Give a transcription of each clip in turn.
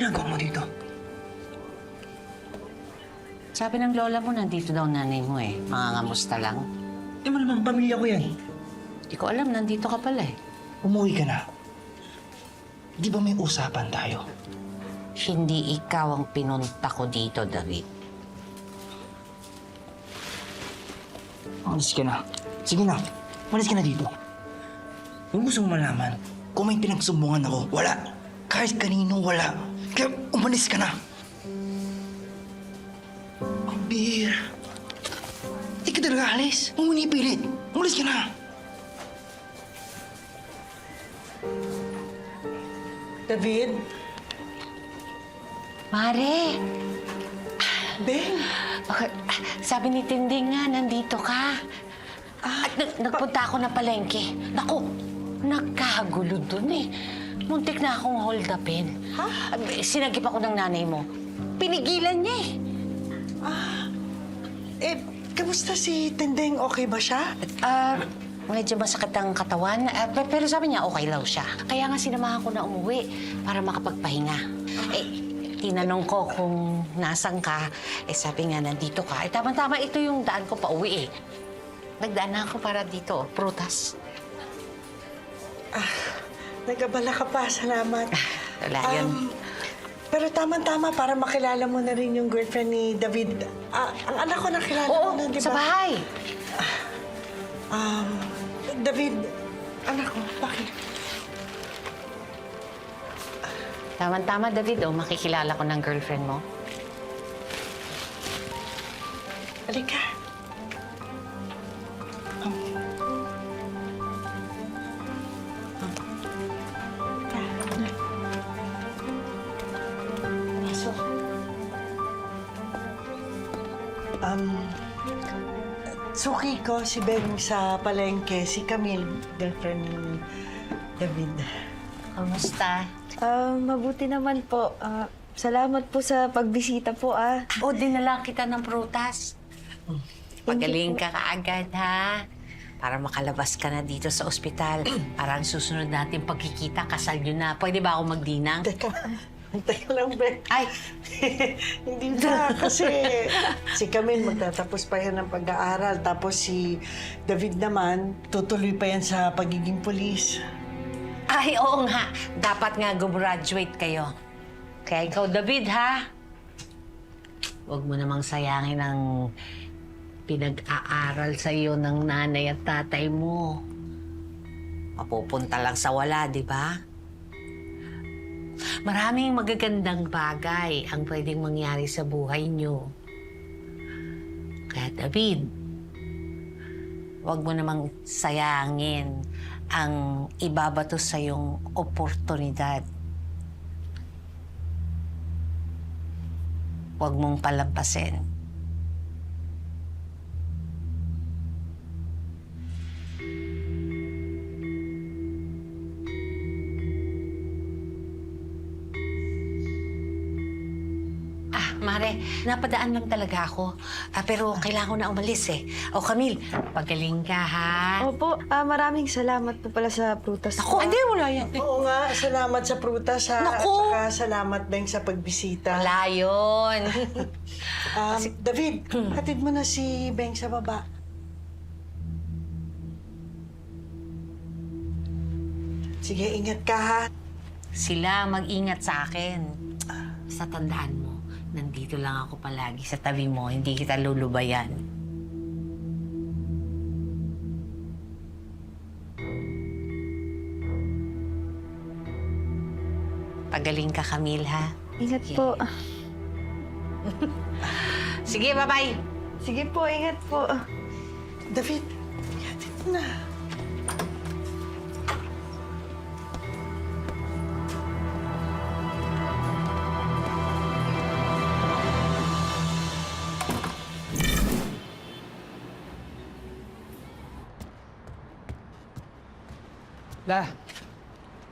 ginagawa mo dito? Sabi ng lola mo, nandito daw nanay mo eh. Mangangamusta lang. Di mo naman pamilya ko yan. Di ko alam, nandito ka pala eh. Umuwi ka na. Di ba may usapan tayo? Hindi ikaw ang pinunta ko dito, David. Umalis ka na. Sige na, umalis ka na dito. Kung gusto mo malaman, kung may pinagsumbungan ako, wala. Kahit kanino, wala. Kaya umalis ka na. Ang bihira. Di ka talaga alis. Huwag mo nipilit. Umalis ka na. David? Mare! Ben? Sabi ni Tinding nga, nandito ka. At nagpunta ako na palengke. Naku, nagkagulo dun eh. Muntik na akong hold upin. Ha? Sinagip ako ng nanay mo. Pinigilan niya eh. Kamusta si Tendeng? Okay ba siya? Medyo masakit ang katawan. Pero sabi niya, okay daw siya. Kaya nga sinamahan ko na umuwi para makapagpahinga. Tinanong ko kung nasan ka. Sabi nga, nandito ka. Tama-tama, ito yung daan ko pa uwi eh. Nagdaan na ako para dito, prutas. Nag-abala ka pa. Salamat. Wala yun. Pero tama-tama para makilala mo na rin yung girlfriend ni David. Ang anak ko nakilala Oo, mo na, di ba? sa bahay. David, anak ko, bakit? Tama-tama, David. Makikilala ko ng girlfriend mo. Halika. Pasok. Suki ko si Ben sa palengke, si Camille, girlfriend ni David. Kamusta? Mabuti naman po. Salamat po sa pagbisita po, Dinala kita ng prutas. Pagaling ka kaagad, ha? Para makalabas ka na dito sa ospital. Para ang susunod natin pagkikita, kasal nyo na. Pwede ba ako magdinang? Teka lang, Ben. Ay! Hindi na, kasi si Camille magtatapos pa yan ng pag-aaral. Tapos si David naman, tutuloy pa yan sa pagiging pulis. Ay, oo nga. Dapat nga gumraduate kayo. Kaya ikaw, David, ha? Huwag mo namang sayangin ang pinag-aaral sa iyo ng nanay at tatay mo. Mapupunta lang sa wala, di ba? Maraming magagandang bagay ang pwedeng mangyari sa buhay niyo. Kaya, David, huwag mo namang sayangin ang ibabato sa iyong oportunidad. Huwag mong palampasin. Mare, napadaan lang talaga ako. Pero kailangan ko na umalis eh. Camille, pagaling ka, ha? Opo, maraming salamat po pala sa prutas. Ako, hindi, wala yan. Oo nga, salamat sa prutas, ha? Naku! At saka salamat din sa pagbisita. Wala yun. David, hatid mo na si Beng sa baba. Sige, ingat ka, ha? Sila mag-ingat sa akin. Sa tandaan mo, nandito lang ako palagi sa tabi mo. Hindi kita lulubayan. Pagaling ka, Camille, ha? Ingat Sige. po. Sige, bye-bye. Sige po, ingat po. David, hatid mo na.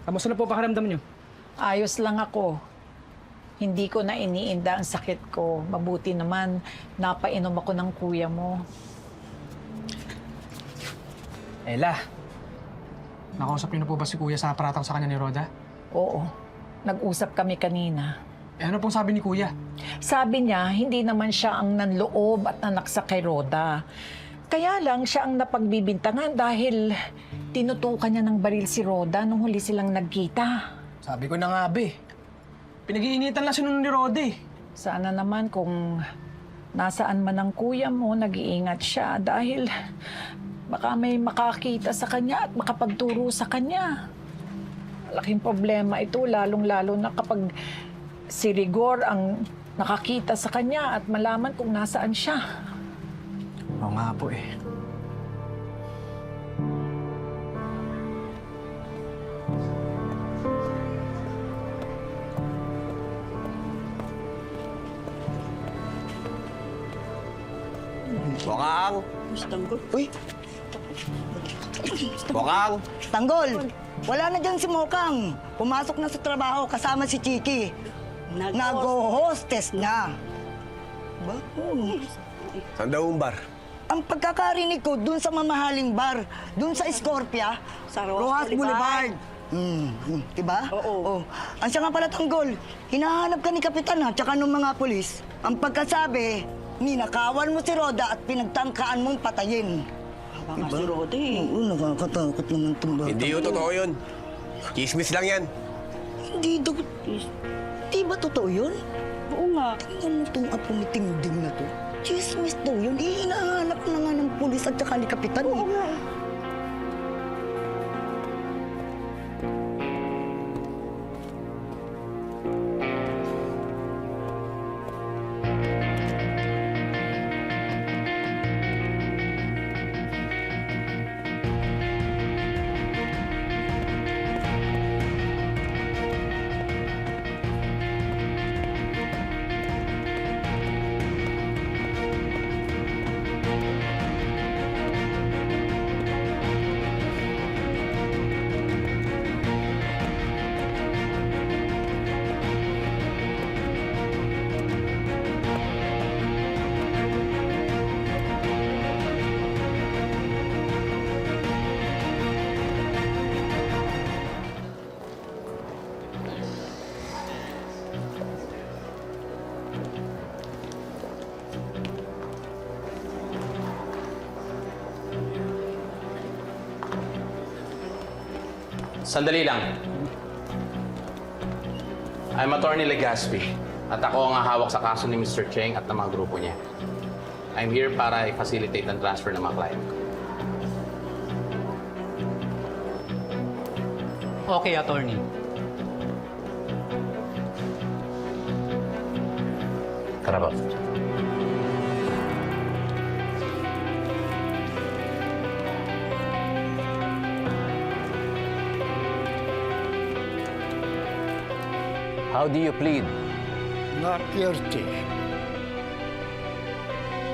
Kamusta na po pakiramdam niyo? Ayos lang ako. Hindi ko na iniinda ang sakit ko. Mabuti naman, napainom ako ng kuya mo. Ella, nakausap niyo na po ba si Kuya sa paratang sa kanya ni Rhoda? Oo, nag-usap kami kanina. Eh, ano pong sabi ni Kuya? Sabi niya, hindi naman siya ang nanloob at nanaksa kay Roda. Kaya lang siya ang napagbibintangan dahil tinutukan niya ng baril si Roda nung huli silang nagkita. Sabi ko na nga, be. Pinag-iinitan lang siya nun ni Rode. Sana naman kung nasaan man ang kuya mo, nag-iingat siya dahil baka may makakita sa kanya at makapagturo sa kanya. Malaking problema ito, lalong-lalo na kapag si Rigor ang nakakita sa kanya at malaman kung nasaan siya. Oo nga po eh. Bokang! Uy, Bokang! Tanggol, wala na dyan si Mokang. Pumasok na sa trabaho kasama si Chiki. Nag-hostess na. Ba? Saan daw ang bar? Ang pagkakarinig ko dun sa mamahaling bar, dun sa Scorpia, Sa Rojas Boulevard. Diba? Oo. Ang siya nga pala, Tanggol, hinahanap ka ni Kapitan ha, tsaka nung mga pulis. Ang pagkasabi, ninakawan mo si Roda at pinagtangkaan mong patayin. baka si Roda eh. Oo, nakakatakot naman itong bata. Hindi yun totoo yun. Chismis lang yan. Hindi daw. Di ba totoo yun? Oo nga. Tingnan mo itong apunitingding na to. Chismis daw yun. Hinahanap na nga ng pulis at saka ni Kapitan. Oo nga. Sandali lang. I'm Attorney Legaspi at ako ang hawak sa kaso ni Mr. Cheng at ng mga grupo niya. I'm here para i-facilitate ang transfer ng mga client ko. Okay, attorney. Tara ba? How do you plead? Not guilty.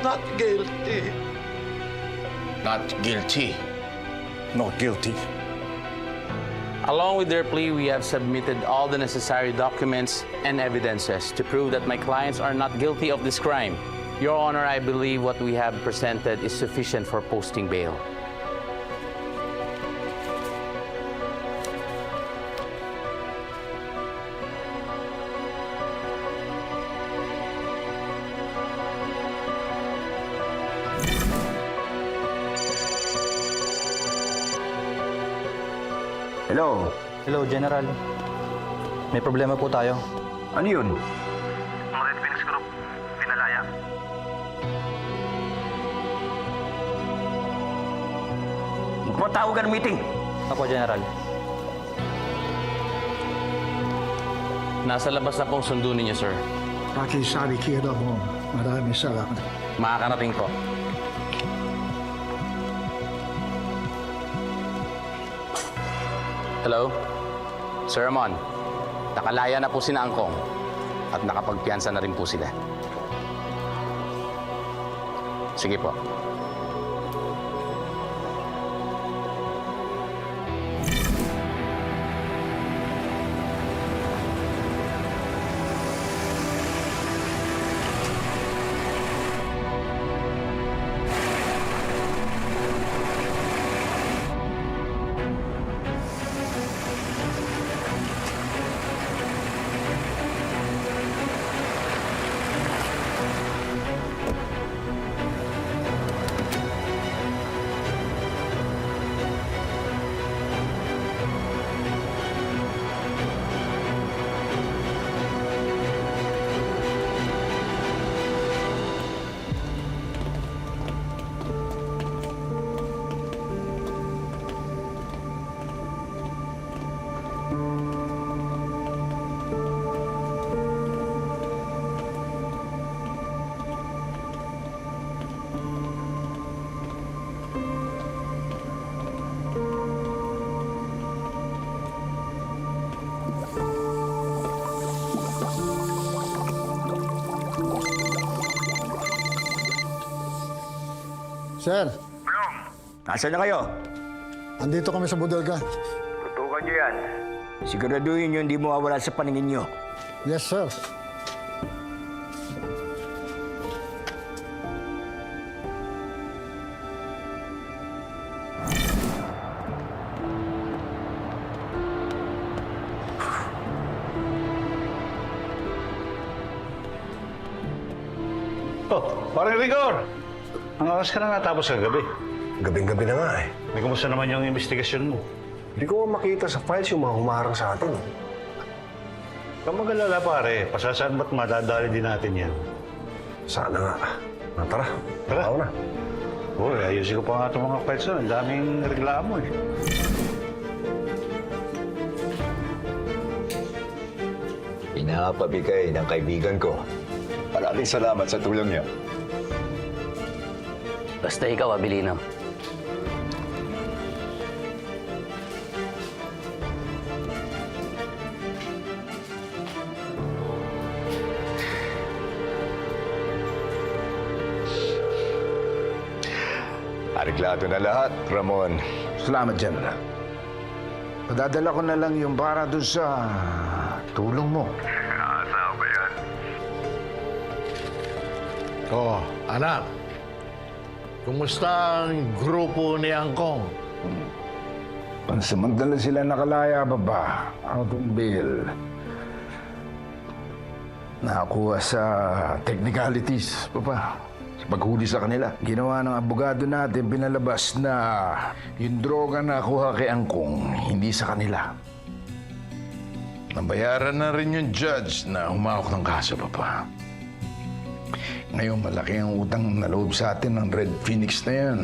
Not guilty. Not guilty. Not guilty. Along with their plea, we have submitted all the necessary documents and evidences to prove that my clients are not guilty of this crime. Your Honor, I believe what we have presented is sufficient for posting bail. Hello? Hello, General. May problema po tayo. Ano yun? Red Phoenix Group, pinalaya. Magpatawag ka ng meeting. Ako, General. Nasa labas na pong sundo ninyo, sir. Pakisarikira mo. Maraming salamat. Makakarating po. Hello? Sir Ramon, nakalaya na po si Angkong at nakapagpiyansa na rin po sila. Sige po. Sir, Nasaan na kayo? andito kami sa Budolga. Tutukan nyo yan. Siguraduhin nyo hindi mawawala sa paningin nyo. Yes, sir. Oh, parang Rigor! Ang oras ka na natapos kagabi. Gabing-gabi na nga eh. May kumusta naman yung investigasyon mo? Hindi ko makita sa files yung mga humarang sa atin. Kung mag-alala pare, pasasaan ba't madadali din natin yan? Sana nga. Tara. Tara. Ako na. Uy, ayusin ko pa nga itong mga files na. Ang daming reklamo eh. Pinapabigay ng kaibigan ko. Maraming salamat sa tulong niya. Basta ikaw, Abilino. Ariglado na lahat, Ramon. Salamat, General. Padadala ko na lang yung para doon sa tulong mo. Saan ba yan? Oh, anak. Kumusta ang grupo ni Angkong? Pansamantala sila nakalaya, baba. Out of bail. Nakakuha sa technicalities, baba. Sa paghuli sa kanila. Ginawa ng abogado natin, pinalabas na yung droga na nakuha kay Angkong, hindi sa kanila. Nabayaran na rin yung judge na humawak ng kaso, papa. Ngayon, malaki ang utang na loob sa atin ng Red Phoenix na yan.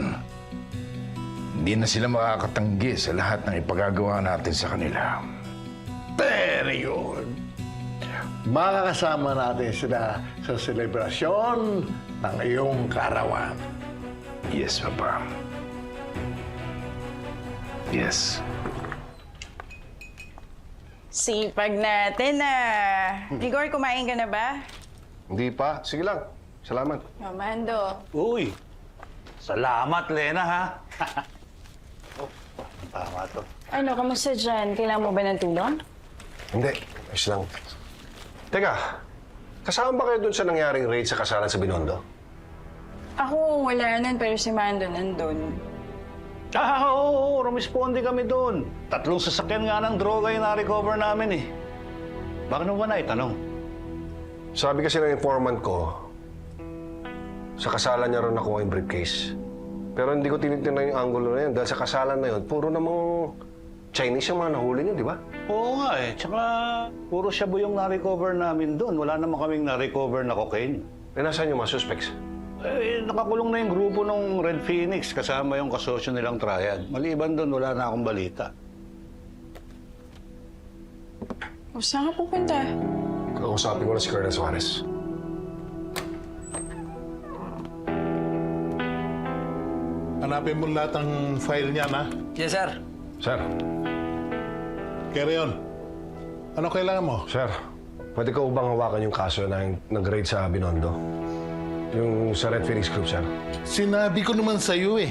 Hindi na sila makakatanggi sa lahat ng ipagagawa natin sa kanila. Pero yun, makakasama natin sila sa selebrasyon ng iyong kaarawan. Yes, Papa. Yes. Sipag natin Igor, kumain ka na ba? Hindi pa. Sige lang. Salamat. Mamando. Uy! Salamat, Lena, ha? Oh, tama to. Ano, kamusta dyan? Kailangan mo ba ng tulong? Hindi. Ayos lang. Teka, kasama ba kayo dun sa nangyaring raid sa kasalan sa Binondo? Ako, wala nun, pero si Mando nandun. Oo, rumisponde kami doon. 3 sasakyan nga ng droga yung na-recover namin eh. Bakit mo ba naitanong? Sabi kasi ng informant ko, sa kasalan niya rin nakuha yung briefcase. Pero hindi ko tinitingnan yung angulo na yun dahil sa kasalan na yun, puro namang Chinese yung mga nahuli niyo, di ba? Oo nga eh. Tsaka puro shabu yung na-recover namin doon. Wala naman kaming na-recover na cocaine. Eh, nasaan yung mga suspects? Eh, nakakulong na yung grupo ng Red Phoenix kasama yung kasosyo nilang triad. Maliban doon, wala na akong balita. O, saan ka pupunta? Kakausapin ko na si Colonel Suarez. Hanapin mo lahat ng file niya, na? Yes, sir. Sir. Kerion, ano kailangan mo? Sir, pwede ko bang hawakan yung kaso na nag-raid sa Binondo? Yung sa Red Phoenix Group, sir? Sinabi ko naman sa iyo eh.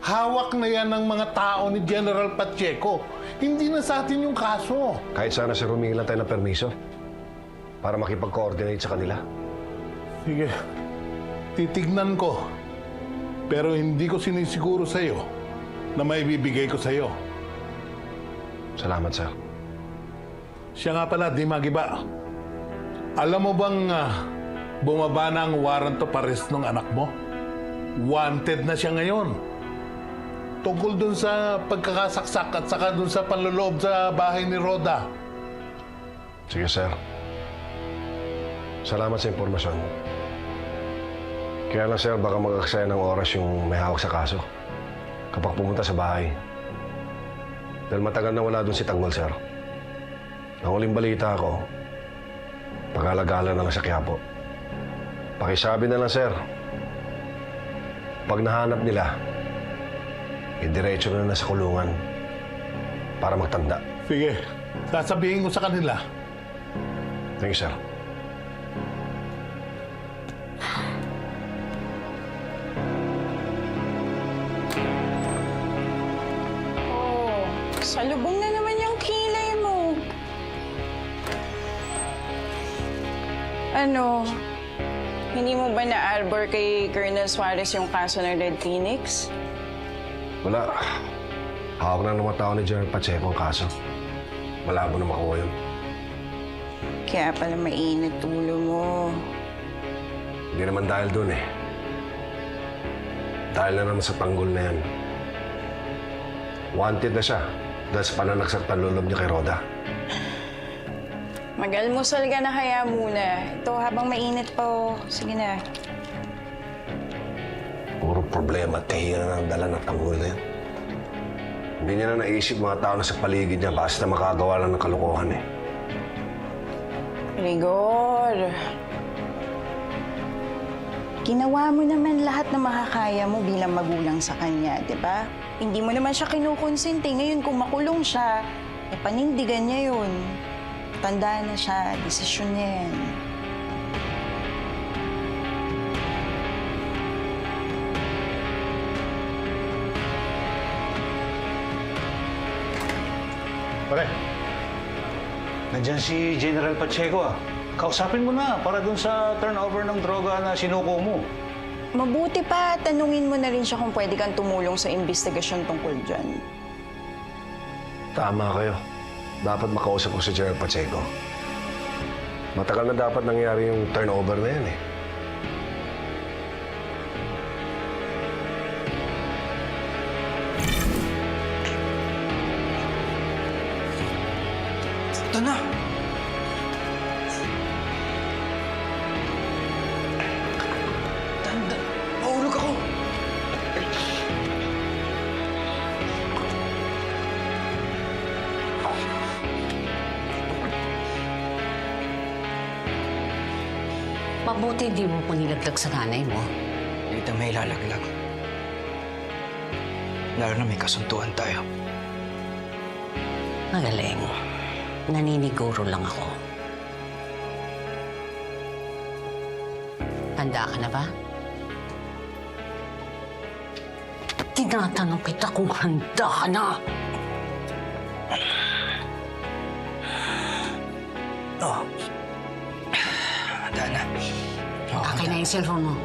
Hawak na yan ng mga tao ni General Pacheco. Hindi na sa atin yung kaso. Kahit sana sir, humingi lang tayo ng permiso para makipag-coordinate sa kanila. Sige, titignan ko. Pero hindi ko sinisiguro sa iyo na may bibigay ko sa iyo. Salamat, sir. Siya nga pala, di magiba. Alam mo bang bumaba na ang warrant of arrest ng anak mo? Wanted na siya ngayon. Tungkol dun sa pagkakasaksak at saka dun sa panloloob sa bahay ni Rhoda. Sige, sir. Salamat sa impormasyon. Kaya lang, sir, baka mag-aksaya ng oras yung may hawak sa kaso kapag pumunta sa bahay. Dahil matagal na wala doon si Tanggol, sir. Ang huling balita ko, pag-alagala na lang sa Quiapo. Pakisabi na lang, sir. Pag nahanap nila, diretso na sa kulungan para magtanda. Sige, sasabihin ko sa kanila. Thank you, sir. Salubong na naman yung kilay mo. Ano? Hindi mo ba na-arbor kay Colonel Suarez yung kaso ng Red Phoenix? Wala. Hawak na ng mga tao ni General Pacheco ang kaso. Malabo na makuha yun. Kaya pala mainit ulo mo. Hindi naman dahil doon eh. Dahil na naman sa tanggol na yan. Wanted na siya dahil sa pananaksak panloob niya kay Rhoda. Mag-almusal ka na kaya muna. Ito, habang mainit pa, oh. Sige na. Puro problema at kahiyan na ang dala ng tanggol na yan. Hindi niya na naisip mga tao na sa paligid niya basta makagawa lang ng kalokohan eh. Rigor. Ginawa mo naman lahat na makakaya mo bilang magulang sa kanya, di ba? Hindi mo naman siya kinukonsinti. Ngayon, kung makulong siya, panindigan niya yun. Tanda na siya. Desisyon niya yan. Pare, nandyan si General Pacheco ah. Kausapin mo na para dun sa turnover ng droga na sinuko mo. Mabuti pa, tanungin mo na rin siya kung pwede kang tumulong sa investigasyon tungkol dyan. Tama kayo. Dapat makausap ko si General Pacheco. Matagal na dapat nangyari yung turnover na yan eh. Ito na! Tanda, mahulog ako! Mabuti hindi mo panilaglag sa nanay mo. Hindi kita may lalaglag. Lalo na may kasuntuan tayo. Magaling. Naniniguro lang ako. Handa ka na ba? Tinatanong kita kung handa ka na. Oo. Handa na. Akin na yung cellphone mo.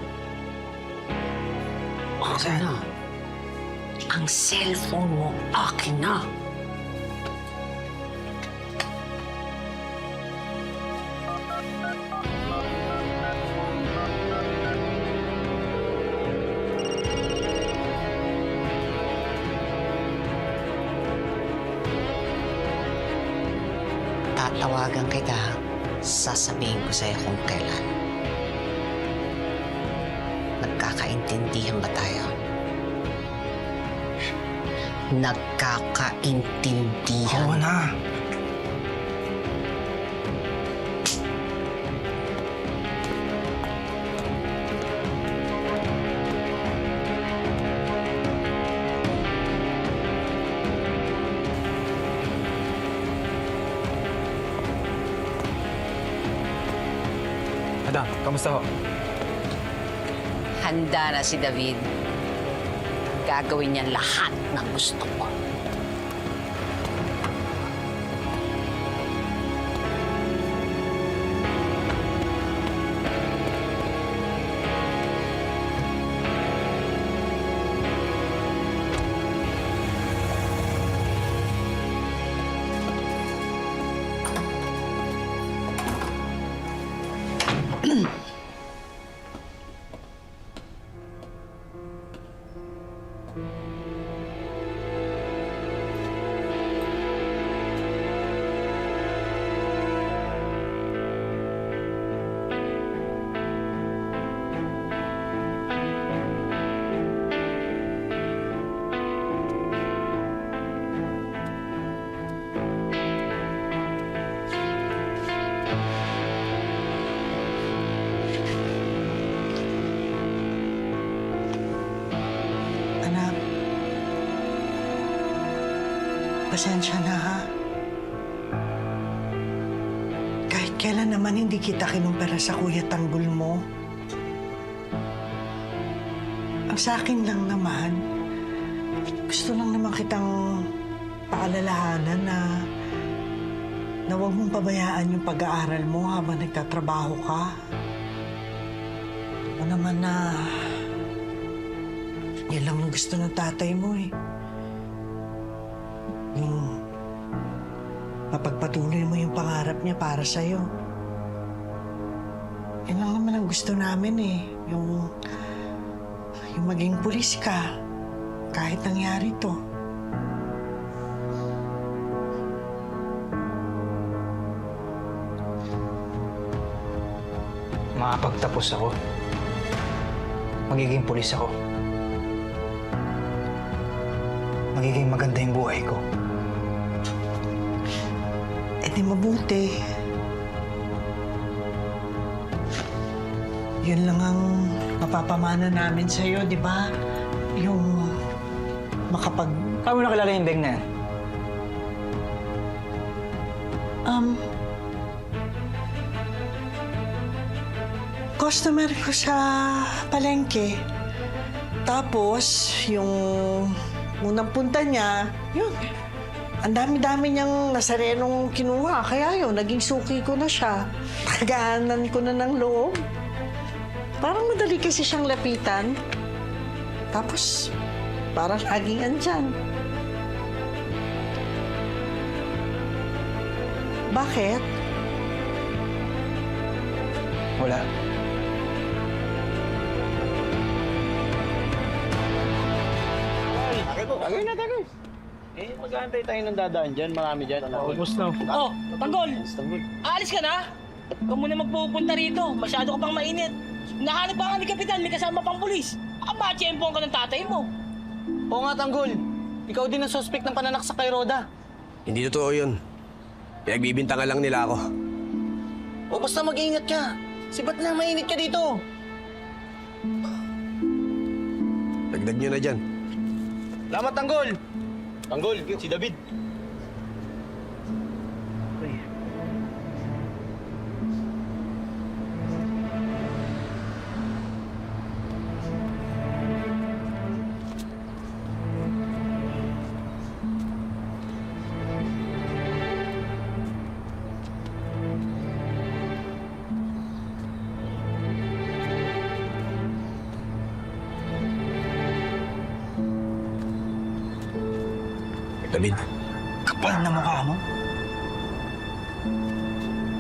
Akin na. Ang cellphone mo, akin na. Tatawagan kita, sasabihin ko sa'yo kung kailan. Nagkakaintindihan ba tayo? Nagkakaintindihan. Oo na. Madam, kamusta ho? Handa na si David. Gagawin niya lahat ng gusto ko. Anak, pasensya na ha. Kahit kailan naman hindi kita kinumpara sa kuya tanggol mo. Ang sa akin lang naman, gusto lang naman kitang paalalahanan na huwag mong pabayaan yung pag-aaral mo habang nagtatrabaho ka. O naman na yan lang ang gusto ng tatay mo eh. Yung mapagpatuloy mo yung pangarap niya para sa'yo. Yan lang naman ang gusto namin eh. Yung maging pulis ka kahit nangyari to. Makapagtapos ako. Magiging pulis ako. Magiging maganda yung buhay ko. Eh di mabuti. Yun lang ang mapapamana namin sa'yo, di ba? Yung makapag... Paano mo nakilala yung bag na yan? Customer ko sa palengke. Tapos, yung unang punta niya, yun. Ang dami-dami niyang nasarenong kinuha. Kaya yun, naging suki ko na siya. Tagaanan ko na ng loob. Parang madali kasi siyang lapitan. Tapos, parang laging andyan. Bakit? Wala. Tagay na, tagay. Eh, mag-aantay tayo ng dadaan dyan. Marami dyan. Almost na. Oh, Tanggol! Aalis ka na? Huwag mo na magpupunta rito. Masyado ka pang mainit. Nahanap pa nga ni Kapitan, may kasama pang pulis. Baka matsyempohan ka ng tatay mo. Oo nga, Tanggol. Ikaw din ang suspect ng pananaksak kay Roda. Hindi totoo yun. Pinagbibintangan lang nila ako. O basta mag-iingat ka. Sibat na mainit ka dito. Dagdag nyo na dyan. Salamat, Tanggol. Tanggol, si David. David. Kapal na mukha mo.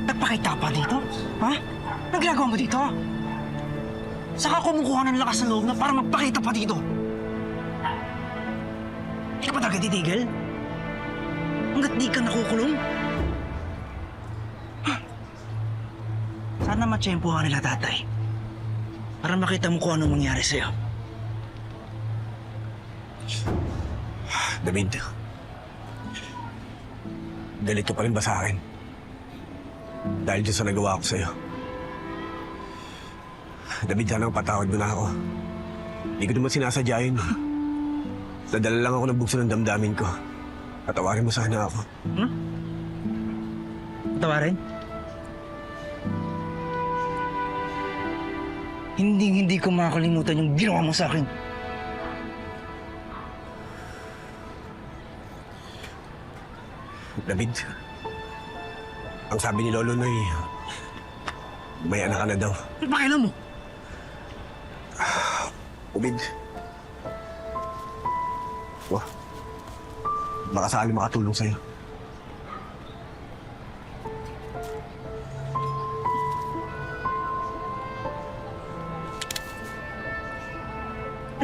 Nagpakita pa dito? Ha? Naglagawa mo dito? Saka kumukuha ng lakas ng loob na para magpakita pa dito. Hindi ka pa talaga titigil? Hanggat di ka nakukulong? Sana matsyempohan nila tatay. Para makita mo kung ano mangyari sa'yo. David. Dalito pa rin ba sa akin? Dahil dyan sa nagawa ko sa'yo. David, sanang patawad mo na ako. Hindi ko naman sinasadya yun. Nadala lang ako ng bugso ng damdamin ko. Patawarin mo sana ako. Hmm? Patawarin? Hindi ko makakalimutan yung ginawa mo sa akin. David, ang sabi ni Lolo Noy, may anak ka na daw. Ano ba kailan mo? David. Wah, baka sakali makatulong sa'yo.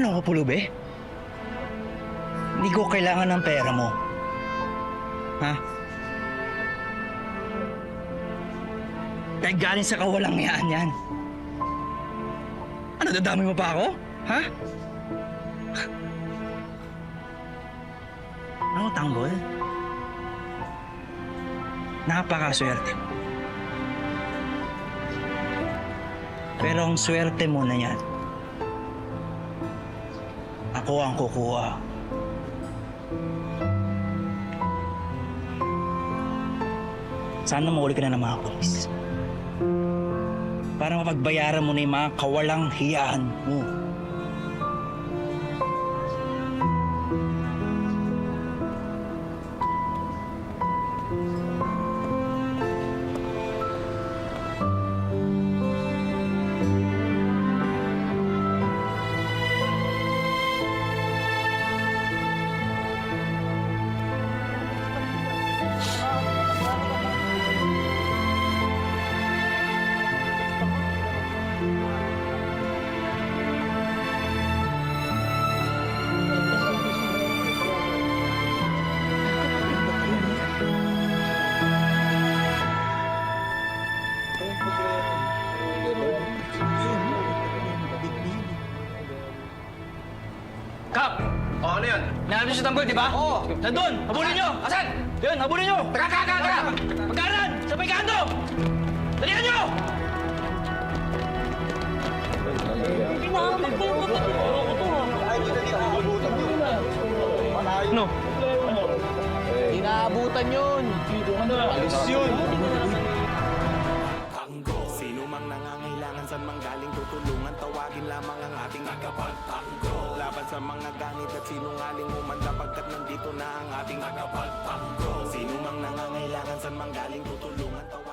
Ano ka, Pulube? Hindi ko kailangan ng pera mo. Ha? Dahil galing sa kawalang yaan yan. Ano, dadami mo pa ako? Ha? Ano, Tanggol? Napakaswerte mo. Pero ang swerte mo na yan, ako ang kukuha. Sana mahuli ka na ng mga pulis. Para mapagbayaran mo na yung mga kawalang hiyaan mo. ano yun? Nahanap niyo si Tanggol, di ba? Oo. Nandun! Habulin niyo! Asan? Yun, habulin niyo! Taga! Pagkaran! Sa may kanto! Dalihan niyo! Hinahamak ko yung kapatid ko. No. Inaabutan yun. Alis yun. Sino mang nangangailangan saan mang galing tutulungan, tawagin lamang ang ating tagapagtanggol. Laban sa mga ganit at sinungaling humanda pagkat nandito na ang ating tagapagtanggol. Sino mang nangangailangan saan mang galing tutulungan, tawagin